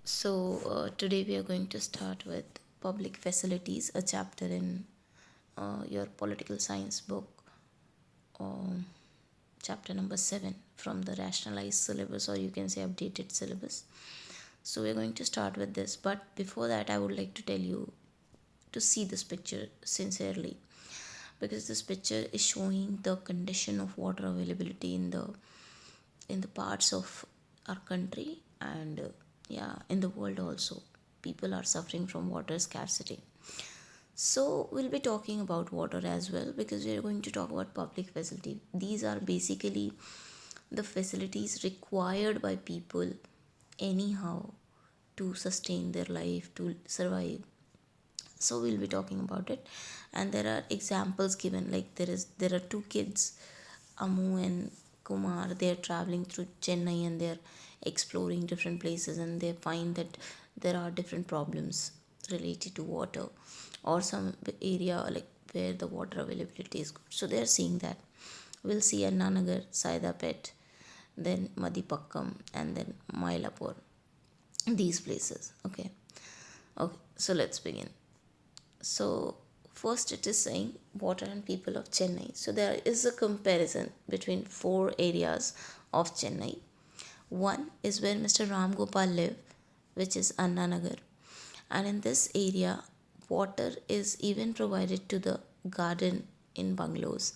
Today we are going to start with public facilities, a chapter in your political science book, um, chapter number 7 from the rationalized syllabus, or you can say updated syllabus. So, we're going to start with this, but before that, I would like to tell you to see this picture sincerely, because this picture is showing the condition of water availability in the parts of our country, and yeah, in the world also. People are suffering from water scarcity. So we'll be talking about water as well, because we are going to talk about public facility. These are basically the facilities required by people anyhow to sustain their life, to survive. So we'll be talking about it, and there are examples given. Like there are two kids, Amu and Kumar. They are traveling through Chennai and they are exploring different places, and they find that there are different problems related to water, or some area like where the water availability is good. So they are seeing that. We'll see Annanagar, Saidapet, then Madipakkam, and then Mylapore, these places. Okay, so let's begin. So, first it is saying water and people of Chennai. So, there is a comparison between four areas of Chennai. One is where Mr. Ram Gopal live, which is Annanagar. And in this area, water is even provided to the garden in bungalows.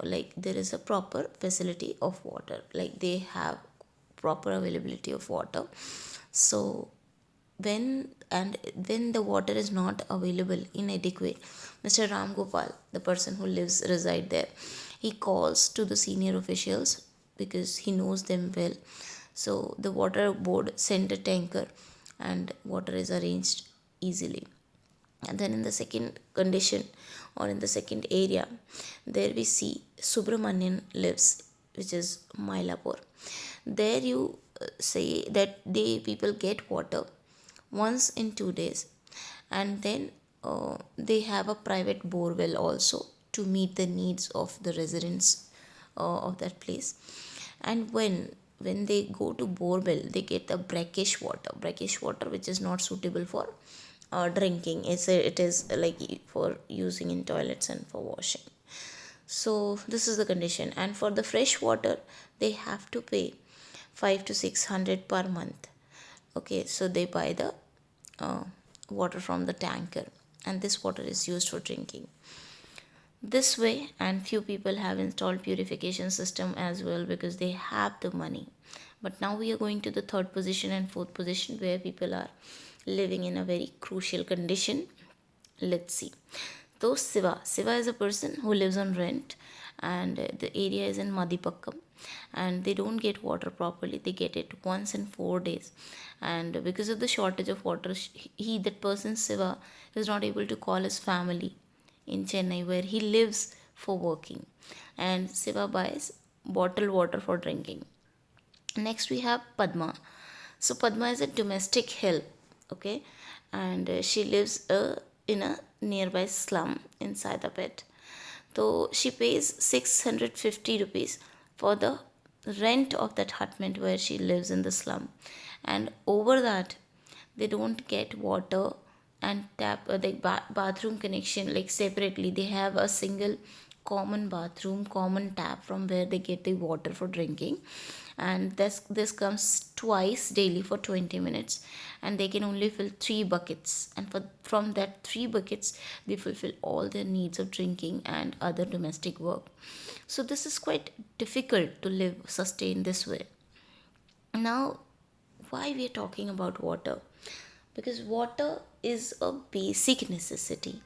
Like there is a proper facility of water, like they have proper availability of water. So when the water is not available inadequate, Mr. Ram Gopal, the person who lives reside there, he calls to the senior officials because he knows them well. So the water board sent a tanker and water is arranged easily. And then in the second condition, or in the second area, there we see Subramanian lives, which is Mylapore. There you say that they people get water once in 2 days, and then they have a private borewell also to meet the needs of the residents of that place. And when they go to borewell, they get the brackish water which is not suitable for drinking. It is like for using in toilets and for washing. So this is the condition. And for the fresh water, they have to pay 5 to 600 per month. Okay, so they buy the uh, water from the tanker, and this water is used for drinking. This way, and few people have installed purification system as well because they have the money. But now we are going to the third position and fourth position, where people are living in a very crucial condition. Let's see. So Siva is a person who lives on rent, and the area is in Madipakkam, and they don't get water properly. They get it once in 4 days, and because of the shortage of water, that person Siva is not able to call his family in Chennai where he lives for working, and Siva buys bottled water for drinking. Next we have Padma. So Padma is a domestic help, okay, and she lives in a nearby slum in Saidapet. So she pays 650 rupees for the rent of that hutment where she lives in the slum, and over that they don't get water and tap bathroom connection like separately. They have a single common bathroom, common tap from where they get the water for drinking, and this comes twice daily for 20 minutes, and they can only fill 3 buckets, and from that 3 buckets they fulfill all their needs of drinking and other domestic work. So this is quite difficult to live sustain this way. Now, why we are talking about water? Because water is a basic necessity,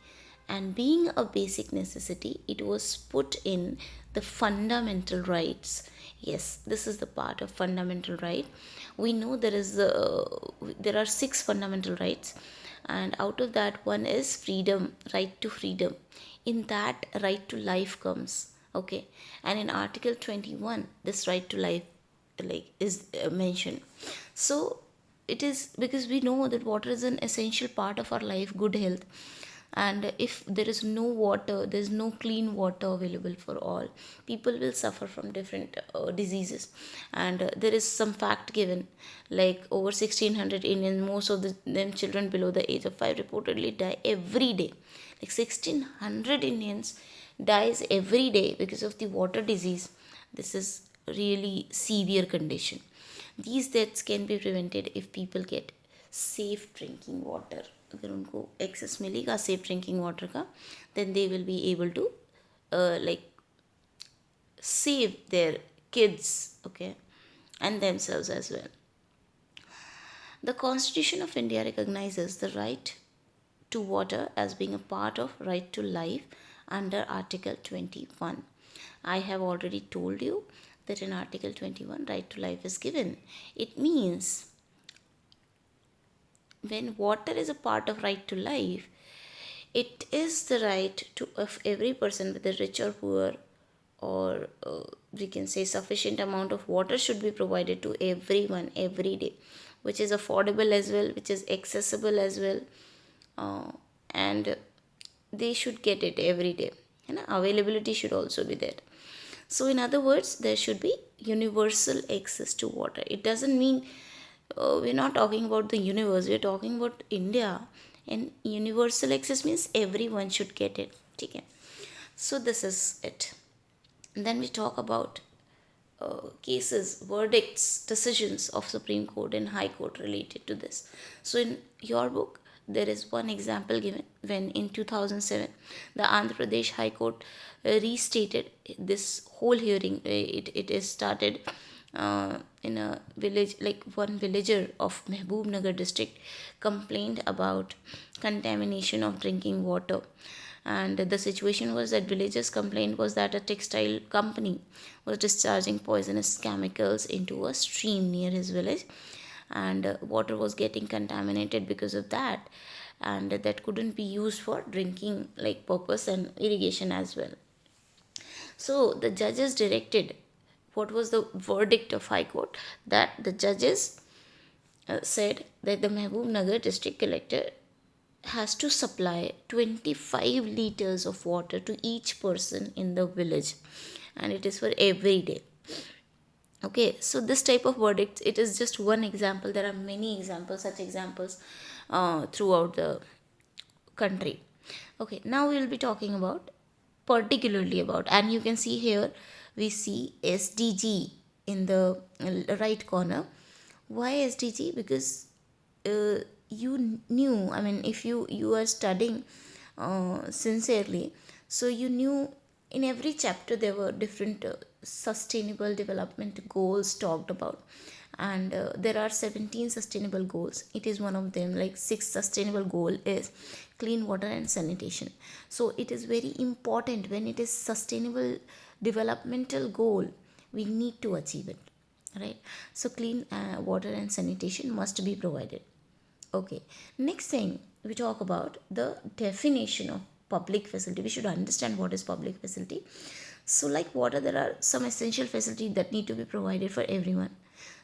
and being a basic necessity, it was put in the fundamental rights. Yes, this is the part of fundamental right. We know there are 6 fundamental rights, and out of that one is freedom, right to freedom. In that, right to life comes. Okay, and in Article 21, this right to life like is mentioned. So it is because we know that water is an essential part of our life, good health. And if there is no water, there is no clean water available for all, people will suffer from different diseases. And there is some fact given, like over 1600 Indians, most of them children below the age of 5, reportedly die every day. Like 1600 Indians dies every day because of the water disease. This is really severe condition. These deaths can be prevented if people get safe drinking water. अगर उनको access मिलेगा safe drinking water का, then they will be able to like save their kids, okay, and themselves as well. The Constitution of India recognizes the right to water as being a part of right to life under Article 21. I have already told you that in Article 21 right to life is given. It means when water is a part of right to life, it is the right to of every person, whether rich or poor, or we can say sufficient amount of water should be provided to everyone every day, which is affordable as well, which is accessible as well, and they should get it every day. And availability should also be there. So in other words, there should be universal access to water. It doesn't mean we're not talking about the universe, we're talking about India. And universal access means everyone should get it. Okay. So this is it. And then we talk about cases, verdicts, decisions of Supreme Court and High Court related to this. So in your book, there is one example given when in 2007 the Andhra Pradesh High Court restated this whole hearing. It is started in a village, like one villager of Mehboob Nagar district complained about contamination of drinking water. And the situation was that villagers' complaint was that a textile company was discharging poisonous chemicals into a stream near his village, and water was getting contaminated because of that, and that couldn't be used for drinking like purpose and irrigation as well. So the judges directed, what was the verdict of High Court, that the judges said that the Mehboob Nagar district collector has to supply 25 liters of water to each person in the village, and it is for every day. Okay, so this type of verdict, it is just one example. There are many examples, such examples throughout the country. Okay, now we will be talking about particularly about, and you can see here we see SDG in the right corner. Why SDG? Because you knew, I mean, if you are studying sincerely, so you knew in every chapter there were different sustainable development goals talked about, and there are 17 sustainable goals. It is one of them, like sixth sustainable goal is clean water and sanitation. So it is very important, when it is sustainable developmental goal, we need to achieve it, right? So clean water and sanitation must be provided. Okay, next thing we talk about the definition of public facility. We should understand what is public facility. So like water, there are some essential facilities that need to be provided for everyone.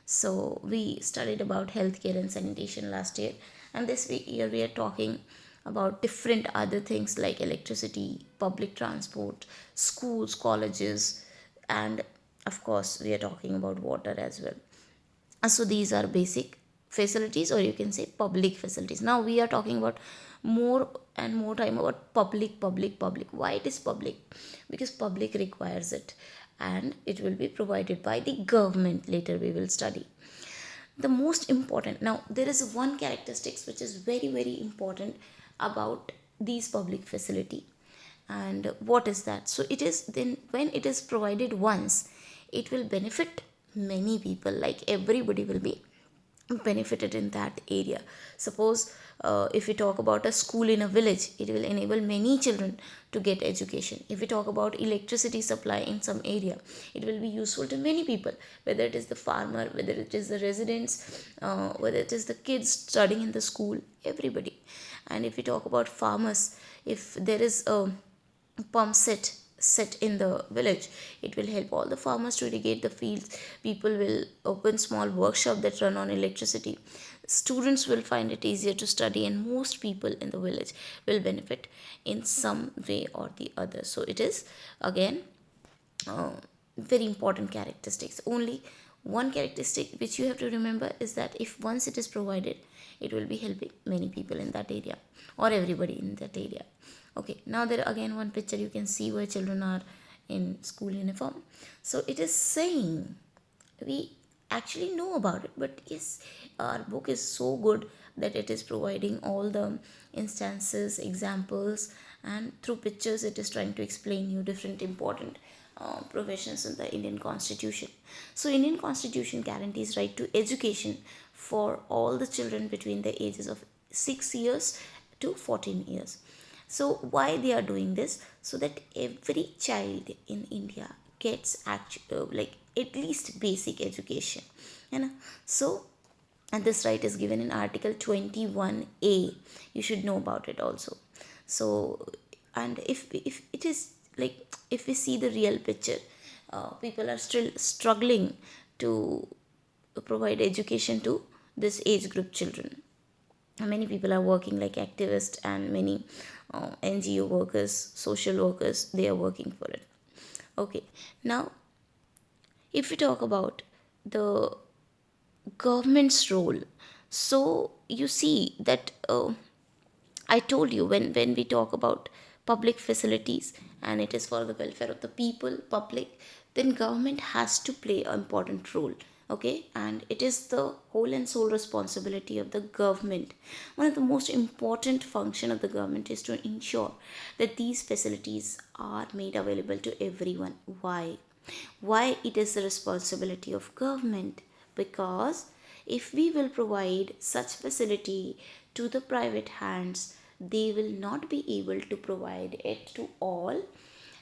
So we studied about healthcare and sanitation last year, and this year we are talking about different other things like electricity, public transport, schools, colleges, and of course we are talking about water as well. So these are basic facilities, or you can say public facilities. Now we are talking about more and more time about public. Why it is public? Because public requires it, and it will be provided by the government. Later we will study the most important. Now there is one characteristics which is very important about these public facility. And what is that? So it is, then when it is provided once, it will benefit many people, like everybody will be benefited in that area. Suppose if we talk about a school in a village, it will enable many children to get education. If we talk about electricity supply in some area, it will be useful to many people, whether it is the farmer, whether it is the residents, whether it is the kids studying in the school, everybody. And if we talk about farmers, if there is a pump set set in the village. It will help all the farmers to irrigate the fields. People will open small workshops that run on electricity. Students will find it easier to study, and most people in the village will benefit in some way or the other. So it is again uh, very important characteristics. Only one characteristic which you have to remember is that if once it is provided, it will be helping many people in that area or everybody in that area. Okay, now there again one picture you can see where children are in school uniform. So it is saying, we actually know about it, but yes, our book is so good that it is providing all the instances, examples, and through pictures it is trying to explain you different important provisions in the Indian constitution. So Indian constitution guarantees right to education for all the children between the ages of 6 years to 14 years. So why they are doing this? So that every child in India gets like at least basic education, you know. So, and this right is given in article 21A. You should know about it also. So, and if it is like, if we see the real picture, people are still struggling to provide education to this age group children. Many people are working like activists, and many NGO workers, social workers, they are working for it. Okay, now if we talk about the government's role, so you see that I told you, when we talk about public facilities and it is for the welfare of the people, public, then government has to play an important role. Okay, and it is the whole and sole responsibility of the government. One of the most important function of the government is to ensure that these facilities are made available to everyone. Why it is the responsibility of government? Because if we will provide such facility to the private hands, they will not be able to provide it to all,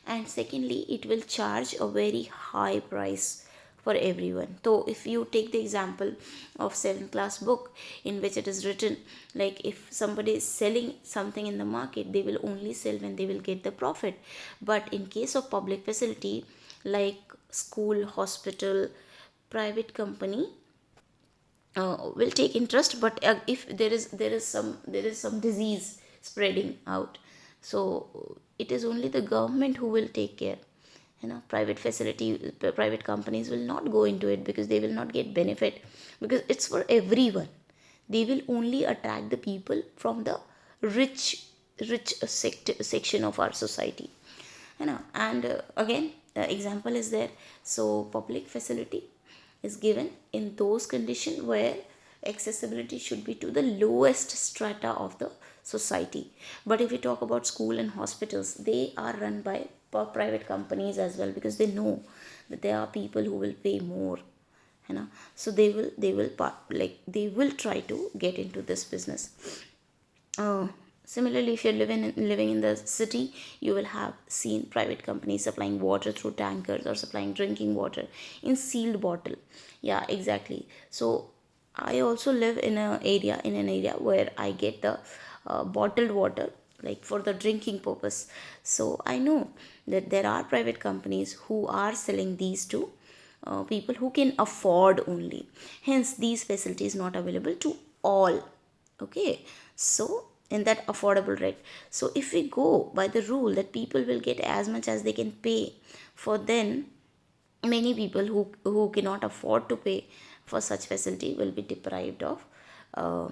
and secondly it will charge a very high price for everyone. So if you take the example of 7th class book, in which it is written, like if somebody is selling something in the market, they will only sell when they will get the profit. But in case of public facility like school, hospital, private company, will take interest. But if there is some disease spreading out, so it is only the government who will take care. Private companies will not go into it because they will not get benefit, because it's for everyone. They will only attract the people from the rich section of our society. And again the example is there. So public facility is given in those conditions where accessibility should be to the lowest strata of the society. But if we talk about school and hospitals, they are run by private companies as well, because they know that there are people who will pay more. So they will try to get into this business. Similarly, if you're living in the city, you will have seen private companies supplying water through tankers or supplying drinking water in sealed bottle. Yeah, exactly. So I also live in an area where I get the bottled water, like for the drinking purpose. So I know that there are private companies who are selling these to people who can afford only. Hence, these facilities not available to all. Okay, so in that affordable rate. So if we go by the rule that people will get as much as they can pay for, then many people who cannot afford to pay for such facility will be deprived of uh,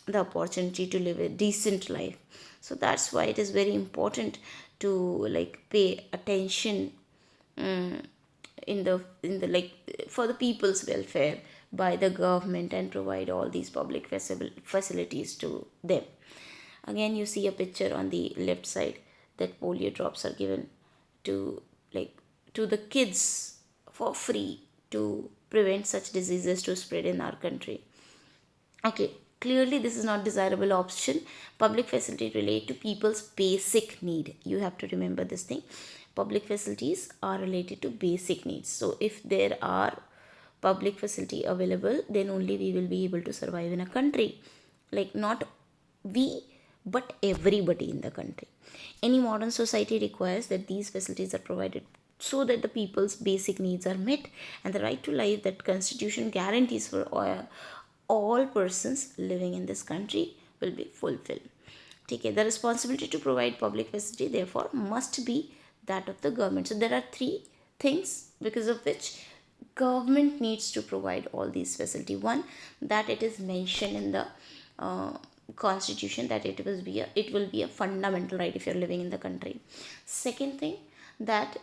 the opportunity to live a decent life. So that's why it is very important to like pay attention, in the like for the people's welfare by the government, and provide all these public facilities to them. Again, you see a picture on the left side that polio drops are given to, like, to the kids for free to prevent such diseases to spread in our country. Okay, clearly this is not desirable option. Public facility relate to people's basic need. You have to remember this thing. Public facilities are related to basic needs. So if there are public facility available, then only we will be able to survive in a country. Like, not we, but everybody in the country. Any modern society requires that these facilities are provided so that the people's basic needs are met, and the right to life that constitution guarantees for all persons living in this country will be fulfilled. Okay, the responsibility to provide public facility therefore must be that of the government. So there are three things because of which government needs to provide all these facility. One, that it is mentioned in the constitution that it will be a fundamental right if you're living in the country. Second thing, that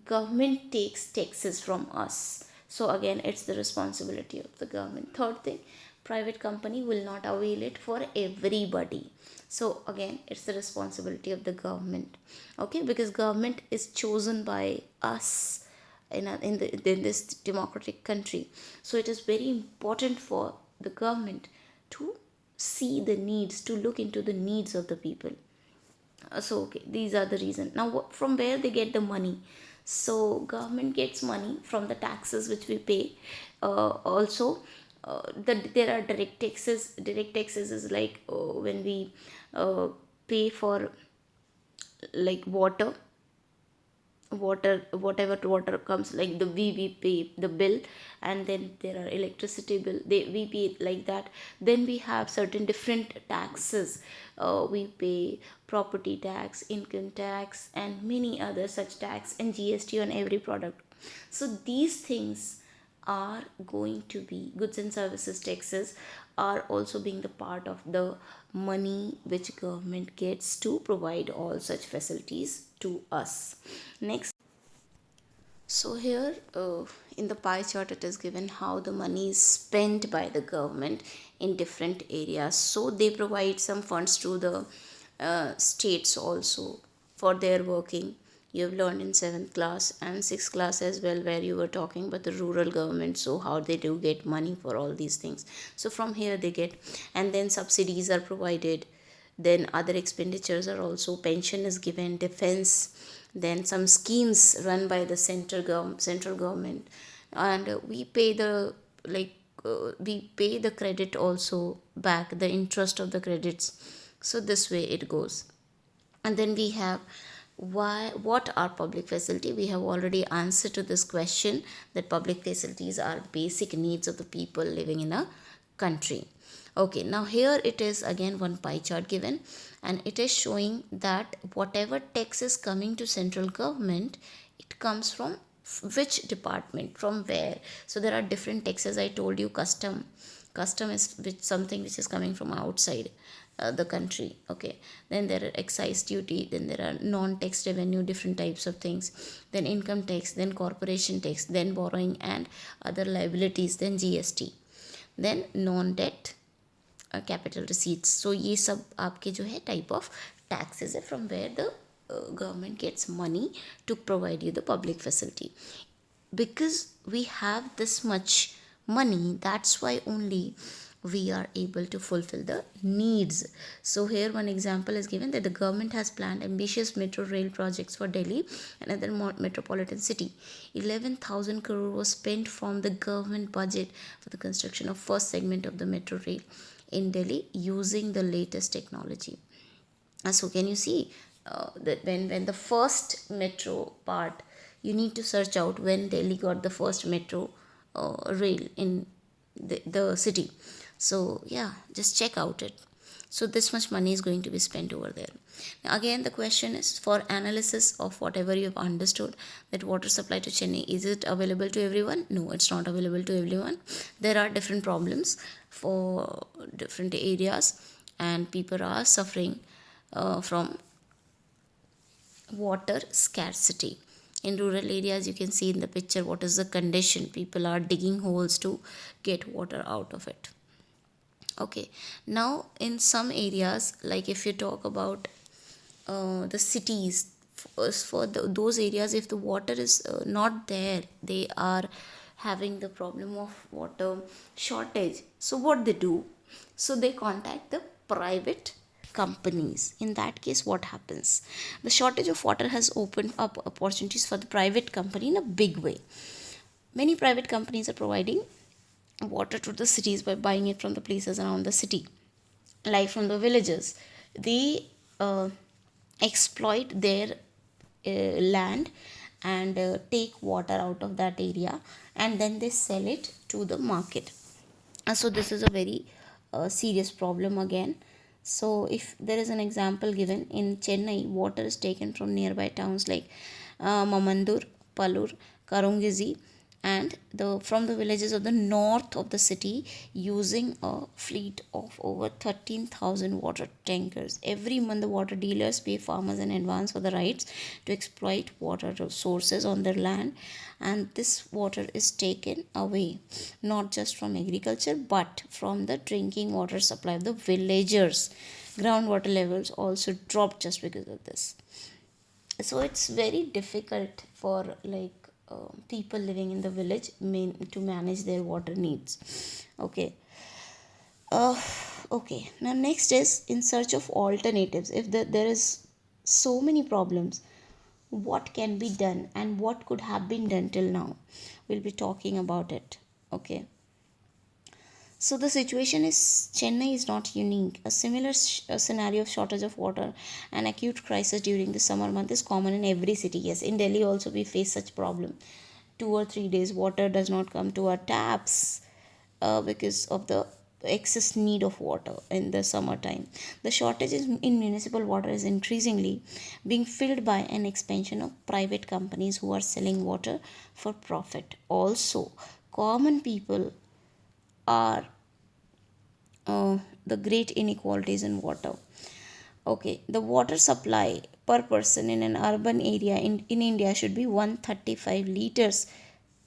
government takes taxes from us, so again it's the responsibility of the government. Third thing, private company will not avail it for everybody, so again it's the responsibility of the government. Okay, because government is chosen by us in this democratic country, so it is very important for the government to see the needs, to look into the needs of the people. So okay, these are the reason. Now from where they get the money? So government gets money from the taxes which we pay. Also, there are direct taxes. Direct taxes is like when we pay for like whatever water comes, like the we pay the bill, and then there are electricity bill, we pay it like that. Then we have certain different taxes. We pay property tax, income tax, and many other such tax, and GST on every product. So these things are going to be goods and services taxes, are also being the part of the money which government gets to provide all such facilities to us. Next, so here in the pie chart it is given how the money is spent by the government in different areas. So they provide some funds to the states also for their working. You have learned in 7th class and 6th class as well, where you were talking about the rural government, so how they do get money for all these things. So from here they get, and then subsidies are provided, then other expenditures are also, pension is given, defense, then some schemes run by the central government, and we pay the like we pay the credit also back, the interest of the credits. So this way it goes. And then we have, why, what are public facility? We have already answered to this question, that public facilities are basic needs of the people living in a country. Okay, now here it is again one pie chart given, and it is showing that whatever tax is coming to central government, it comes from which department, from where. So there are different taxes. I told you, custom is something which is coming from outside the country. Okay, then there are excise duty, then there are non-tax revenue, different types of things, then income tax, then corporation tax, then borrowing and other liabilities, then GST, then non-debt capital receipts. So ये सब आपके जो है type of taxes है from where the government gets money to provide you the public facility. Because we have this much money, that's why only we are able to fulfill the needs. So here one example is given that the government has planned ambitious metro rail projects for Delhi and other metropolitan city. 11,000 crore was spent from the government budget for the construction of first segment of the metro rail in Delhi using the latest technology. So can you see that when the first metro part, you need to search out when Delhi got the first metro rail in the city. So yeah, just check out it. So this much money is going to be spent over there. Now again the question is, for analysis of whatever you have understood, that water supply to Chennai, is it available to everyone? No, it's not available to everyone. There are different problems for different areas, and people are suffering from water scarcity. In rural areas, you can see in the picture what is the condition. People are digging holes to get water out of it. Okay, now in some areas, like if you talk about the cities, for those areas, if the water is not there, they are having the problem of water shortage. So what they do? So they contact the private companies. In that case, what happens? The shortage of water has opened up opportunities for the private company in a big way. Many private companies are providing water to the cities by buying it from the places around the city, like from the villages. They exploit their land and take water out of that area, and then they sell it to the market. So this is a very serious problem again. So if there is an example given in Chennai, water is taken from nearby towns like Mamandur, Palur, Karungizi, and the from the villages of the north of the city, using a fleet of over 13,000 water tankers. Every month, the water dealers pay farmers in advance for the rights to exploit water resources on their land, and this water is taken away not just from agriculture but from the drinking water supply of the villagers. Groundwater levels also drop just because of this. So it's very difficult for people living in the village to manage their water needs. Okay. uh, okay, now next is in search of alternatives. If there is so many problems, what can be done and what could have been done till now, we'll be talking about it. Okay, so the situation is Chennai is not unique. A similar scenario of shortage of water and acute crisis during the summer month is common in every city. Yes, in Delhi also we face such problem. 2 or 3 days water does not come to our taps because of the excess need of water in the summertime. The shortage in municipal water is increasingly being filled by an expansion of private companies who are selling water for profit. Also, common people are the great inequalities in water. Okay, the water supply per person in an urban area in India should be 135 liters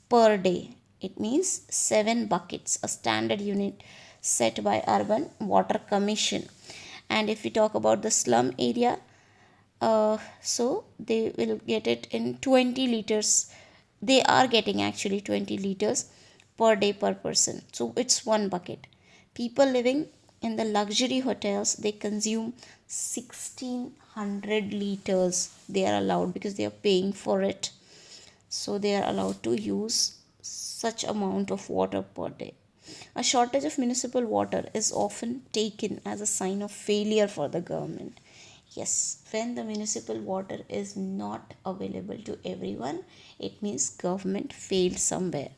per day. It means 7 buckets, a standard unit set by Urban Water Commission. And if we talk about the slum area, so they will get it in 20 liters. They are getting actually 20 liters per day per person. So it's one bucket. People living in the luxury hotels, they consume 1600 liters. They are allowed because they are paying for it. So they are allowed to use such amount of water per day. A shortage of municipal water is often taken as a sign of failure for the government. Yes, when the municipal water is not available to everyone, it means government failed somewhere.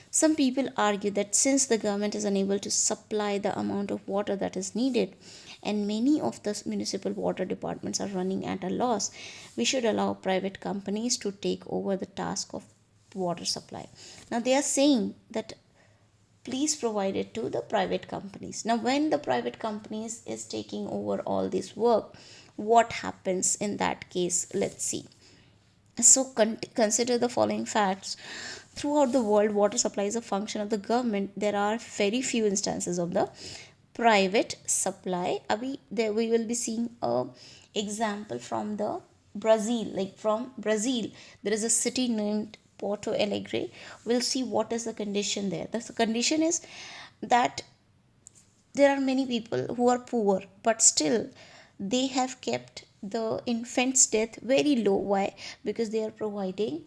Some people argue that since the government is unable to supply the amount of water that is needed, and many of the municipal water departments are running at a loss, we should allow private companies to take over the task of water supply. Now, they are saying that please provide it to the private companies. Now, when the private companies is taking over all this work, what happens in that case? Let's see. So consider the following facts. Throughout the world, water supply is a function of the government. There are very few instances of the private supply. There we will be seeing a example from the Brazil. Like from Brazil, there is a city named Porto Alegre. We'll see what is the condition there. The condition is that there are many people who are poor, but still they have kept the infant's death very low. Why? Because they are providing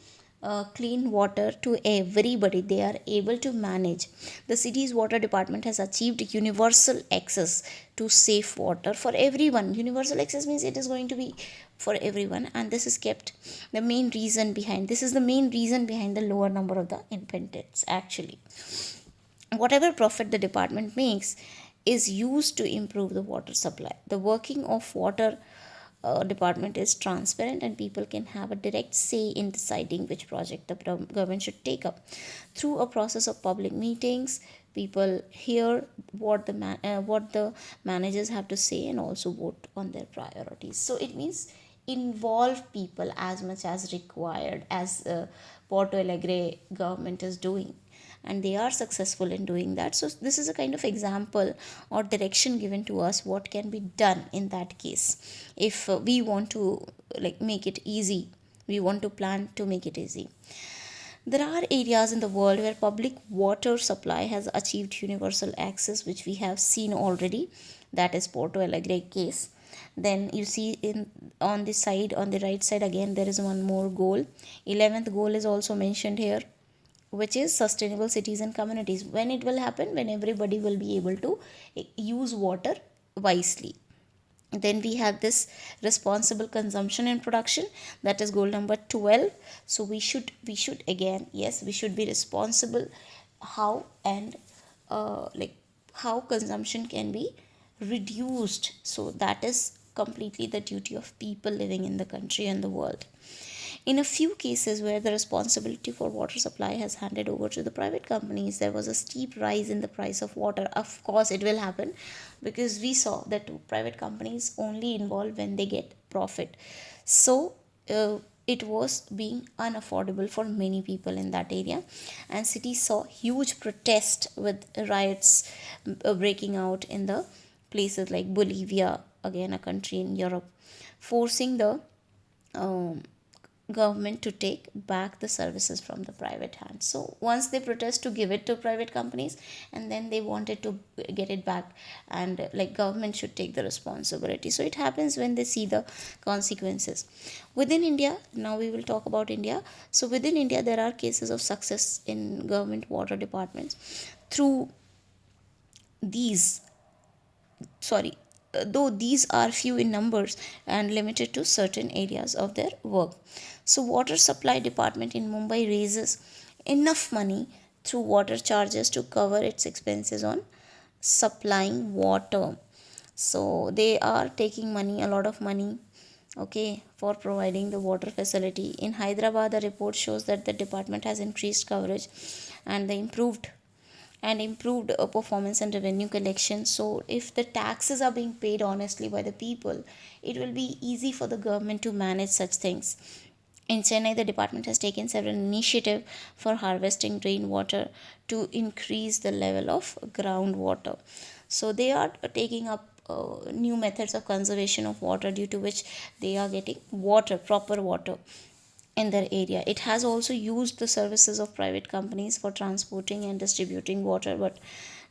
clean water to everybody. They are able to manage. The city's water department has achieved universal access to safe water for everyone. Universal access means it is going to be for everyone, and this is kept the main reason behind this is the main reason behind the lower number of the infant deaths actually. Whatever profit the department makes is used to improve the water supply. The working of water department is transparent, and people can have a direct say in deciding which project the government should take up. Through a process of public meetings, people hear what the managers have to say and also vote on their priorities. So it means involve people as much as required, as Porto Alegre government is doing, and they are successful in doing that. So this is a kind of example or direction given to us what can be done in that case. If we want to make it easy, we want to plan to make it easy. There are areas in the world where public water supply has achieved universal access, which we have seen already. That is Porto Alegre case. Then you see in on the side, on the right side again, there is one more goal. 11th goal is also mentioned here, which is sustainable cities and communities. When it will happen? When everybody will be able to use water wisely. Then we have this responsible consumption and production, that is goal number 12. So we should again, yes, we should be responsible. How and like how consumption can be reduced, so that is completely the duty of people living in the country and the world. In a few cases where the responsibility for water supply has handed over to the private companies, there was a steep rise in the price of water. Of course, it will happen because we saw that private companies only involved when they get profit. So, it was being unaffordable for many people in that area, and cities saw huge protest with riots breaking out in the places like Bolivia, again a country in Europe, forcing the um, government to take back the services from the private hands. So once they protest to give it to private companies, and then they wanted to get it back, and like government should take the responsibility. So it happens when they see the consequences. Within India, now we will talk about India. So within India, there are cases of success in government water departments through these, sorry, though these are few in numbers and limited to certain areas of their work. So water supply department in Mumbai raises enough money through water charges to cover its expenses on supplying water. So they are taking money, a lot of money, okay, for providing the water facility. In Hyderabad, the report shows that the department has increased coverage and the improved performance and revenue collection. So if the taxes are being paid honestly by the people, it will be easy for the government to manage such things. In Chennai, the department has taken several initiatives for harvesting rainwater to increase the level of groundwater. So they are taking up new methods of conservation of water, due to which they are getting water, proper water in their area. It has also used the services of private companies for transporting and distributing water, but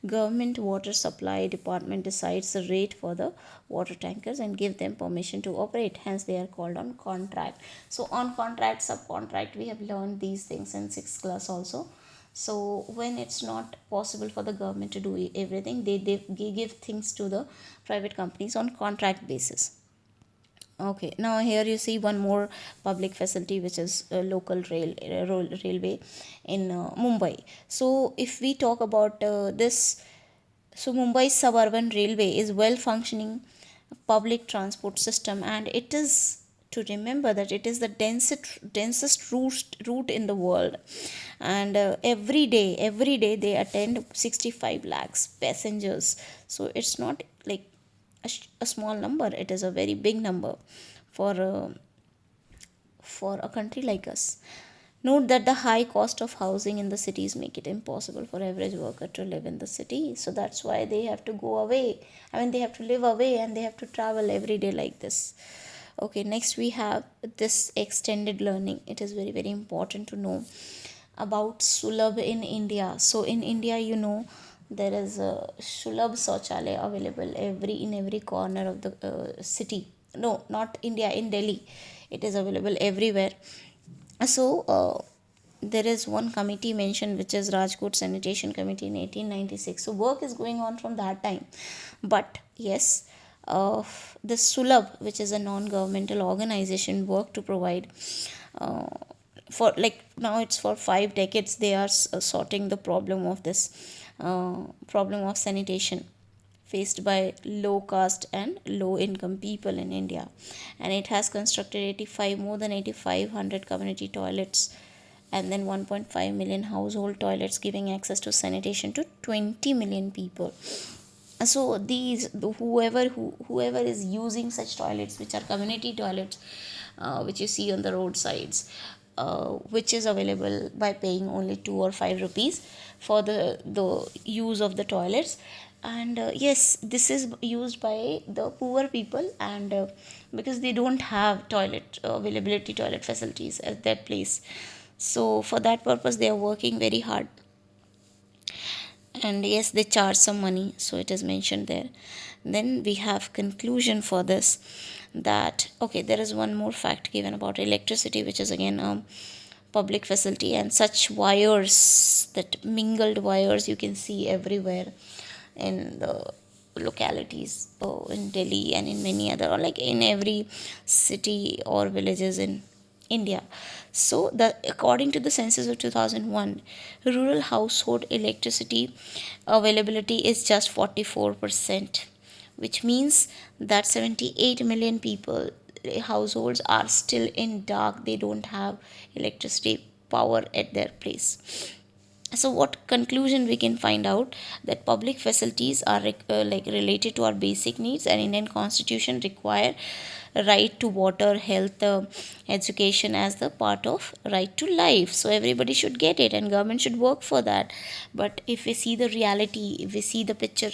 government water supply department decides the rate for the water tankers and give them permission to operate. Hence, they are called on contract. So, on contract, subcontract, we have learned these things in sixth class also. So, when it's not possible for the government to do everything, they give things to the private companies on contract basis. Okay, now here you see one more public facility, which is a local railway in Mumbai. So if we talk about this, so Mumbai's suburban railway is well functioning public transport system, and it is to remember that it is the densest route in the world, and every day they attend 65 lakhs passengers. So it's not like a small number, it is a very big number for for a country like us. Note that the high cost of housing in the cities make it impossible for average worker to live in the city. So that's why they have to go away. I mean, they have to live away and they have to travel every day like this. Okay, next we have this extended learning. It is very, very important to know about Sulabh in India. So in India, you know, there is a Sulabh Sauchalaya available in every corner of the city. No, not India, in Delhi. It is available everywhere. So there is one committee mentioned, which is Rajkot Sanitation Committee in 1896. So work is going on from that time. But yes, the Sulabh, which is a non-governmental organization, work to provide uh, for like now it's for 5 decades they are sorting the problem of this problem of sanitation faced by low caste and low income people in India. And it has constructed 85 more than 8500 community toilets, and then 1.5 million household toilets, giving access to sanitation to 20 million people. So these whoever is using such toilets, which are community toilets, which you see on the roadsides, which is available by paying only 2 or 5 rupees for the use of the toilets. And yes, this is used by the poor people, and because they don't have toilet availability, toilet facilities at that place. So for that purpose they are working very hard, and yes, they charge some money, so it is mentioned there. Then we have conclusion for this, that okay, there is one more fact given about electricity, which is again a public facility, and such wires, that mingled wires you can see everywhere in the localities in Delhi and in many other, or like in every city or villages in India. So, according to the census of 2001, rural household electricity availability is just 44%, which means that 78 million people households are still in dark. They don't have electricity power at their place. So what conclusion we can find out, that public facilities are like related to our basic needs, and Indian constitution require right to water, health, education as the part of right to life. So everybody should get it and government should work for that. But if we see the reality, if we see the picture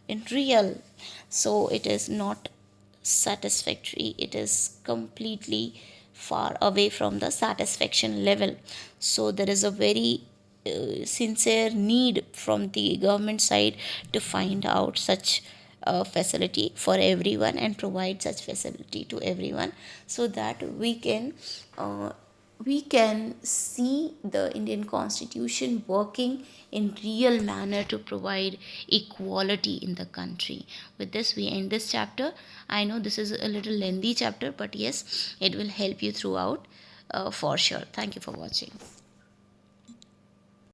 in real, so it is not satisfactory. It is completely far away from the satisfaction level. So there is a very sincere need from the government side to find out such facility for everyone and provide such facility to everyone, so that uh, we can see the Indian constitution working in real manner to provide equality in the country. With this we end this chapter. I know this is a little lengthy chapter, but yes, it will help you throughout, for sure. Thank you for watching.